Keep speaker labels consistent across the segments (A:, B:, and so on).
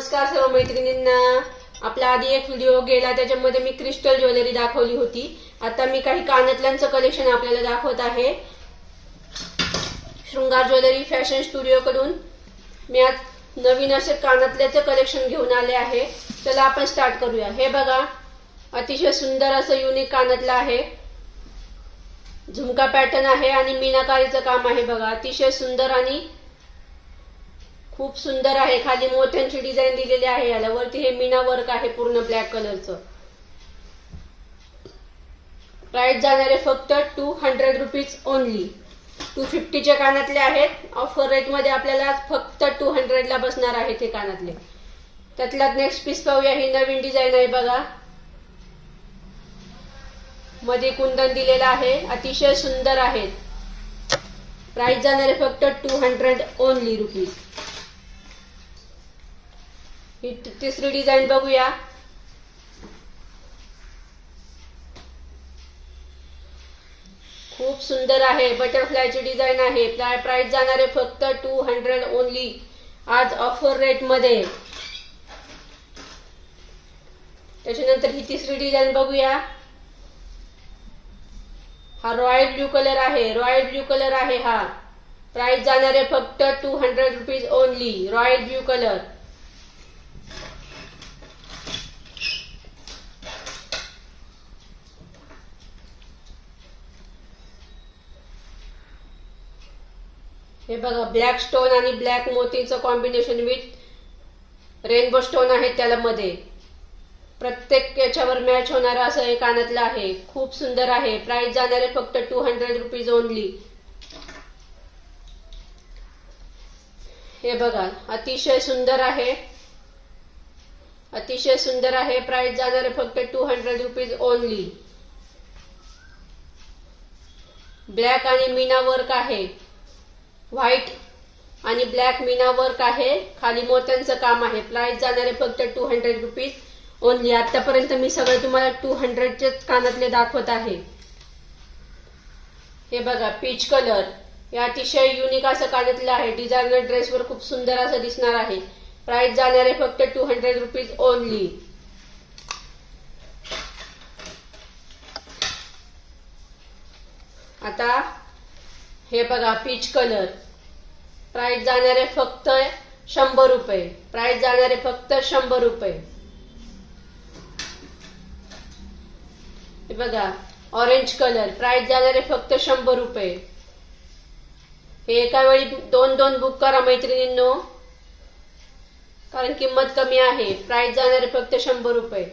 A: नमस्कार सर्व मैत्रिणींना। आपला आधी एक व्हिडिओ गेला त्याच्यामध्ये मी क्रिस्टल ज्वेलरी दाखवली होती। आता मी काही कानातल्यांचं कलेक्शन आपल्याला दाखवत आहे। शृंगार ज्वेलरी फॅशन स्टुडिओ कडून मी आज नवीन असे कानातल्याचे कलेक्शन घेऊन आले आहे। चला आपण स्टार्ट करूया। हे बघा, अतिशय सुंदर असं युनिक कानातलं आहे। झुमका पॅटर्न आहे आणि मीनाकारीचं काम आहे। बघा, अतिशय सुंदर आणि खूप सुंदर आहे। खाली मोत्यांची डिझाइन दिलेली आहे। याला वरती हे मीना वर्क आहे पूर्ण ब्लॅक कलरचं। प्राइस जाणार आहे फक्त 200 रुपीज ओनली। 250 चे कानातले आहेत। ऑफर रेट मध्ये आपल्याला फक्त 200 ला बसणार आहेत हे कानातले। त्यातला नेक्स्ट पीस पाहूया। ही नवीन डिझाइन आहे बघा, मध्ये कुंदन दिलेला आहे, अतिशय सुंदर आहे। प्राइस जाणार आहे फक्त 200 ओनली रुपीज। ही तिसरी डिझाइन बघूया। खूप सुंदर आहे, बटरफ्लायची डिझाइन आहे। प्राइस जाणार आहे फक्त 200 ओनली आज ऑफर रेट मध्ये। त्याच्यानंतर ही तिसरी डिझाइन बघूया। हा रॉयल ब्लू कलर आहे, रॉयल ब्लू कलर आहे हा। प्राइस जाणार आहे फक्त 200 rupees only, royal blue colour. हे बघा, ब्लॅक स्टोन आणि ब्लॅक मोतीचं कॉम्बिनेशन विथ रेनबो स्टोन आहे त्याला मध्ये। प्रत्येक याच्यावर मॅच होणारा असं हे कानातलं आहे। खूप सुंदर आहे। प्राइस जाणार आहे फक्त 200 रुपीज ओनली। हे बघा, अतिशय सुंदर आहे, अतिशय सुंदर आहे। प्राइस जाणार आहे फक्त 200 रुपीज ओनली। ब्लॅक आणि मीना वर्क आहे, व्हाइट आणि ब्लॅक मीना वर्क आहे। खाली मोत्यांचं काम आहे। प्राइस जाणार आहे फक्त 200 रुपीज ओनली। आतापर्यंत मी सगळे तुम्हाला 200 चे कानातले दाखवत आहे। हे बघा, पीच कलर, हे अतिशय युनिक असं कानातलं आहे। डिझायनर ड्रेसवर खूप सुंदर असं दिसणार आहे। प्राइस जाणार आहे फक्त 200 रुपीज ओनली। आता हे बघा, पीच कलर, प्राइस जाणार आहे फक्त 100 रुपये। प्राइस जाणार आहे फक्त 100 रुपये। हे बघा, ऑरेंज कलर, प्राइस जाणार आहे फक्त 100 रुपये। हे एका वेळी दोन बुक करा मैत्रिणींनो, कारण किंमत कमी आहे। प्राइस जाणार आहे फक्त 100 रुपये।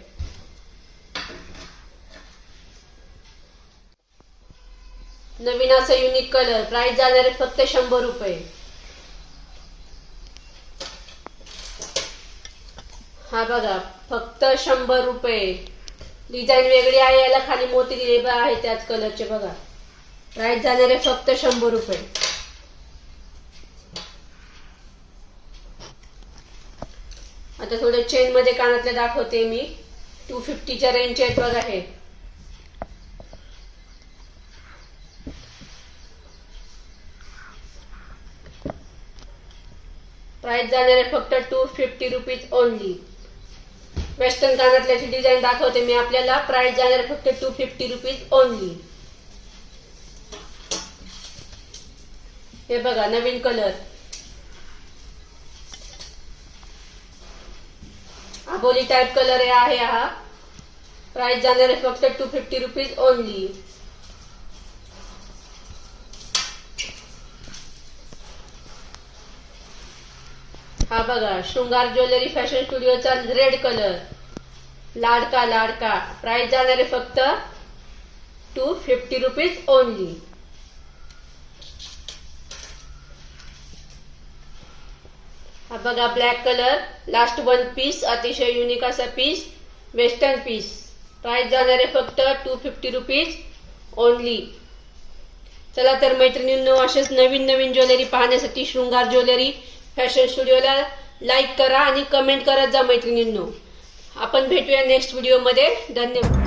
A: नवीन असं युनिक कलर, प्राइस जाणार आहे फक्त 100 रुपये। हा बघा, फक्त 100 रुपये। डिझाइन वेगळी आहे, याला खाली मोती दिलेले आहे त्याच कलरचे। बघा, प्राइस जाणार आहे फक्त 100 रुपये। आता थोडे चेन मध्ये कानातले दाखवते मी। 250 च्या रेंजचे आहेत बघा हे। प्राइस जाणार आहे फक्त 250 रुपीज ओनली। वेस्टर्न कानातल्याची डिझाइन दाखवते मी आपल्याला। प्राइस जाणार आहे फक्त 250 रुपीज ओनली। हे बघा, नवीन कलर, आबोली टाइप कलर आहे हा। प्राइस जाणार आहे फक्त 250 रुपीज ओनली। हा बघा, शृंगार ज्वेलरी फॅशन स्टुडिओचा रेड कलर, लाडका लाडका। प्राइस जाणार आहे फक्त 250 रुपीज ओनली। हा बघा, black colour, last one piece, अतिशय युनिक असा पीस, वेस्टर्न पीस। प्राइस जाणार आहे फक्त 250 रुपीज ओनली। चला तर मैत्रिणींनो, असेच नवीन नवीन ज्वेलरी पाहण्यासाठी शृंगार ज्वेलरी फॅशन स्टुडिओला लाईक करा आणि कमेंट करत जा मैत्रिणींनो। आपण भेटूया नेक्स्ट व्हिडिओ मध्ये। धन्यवाद।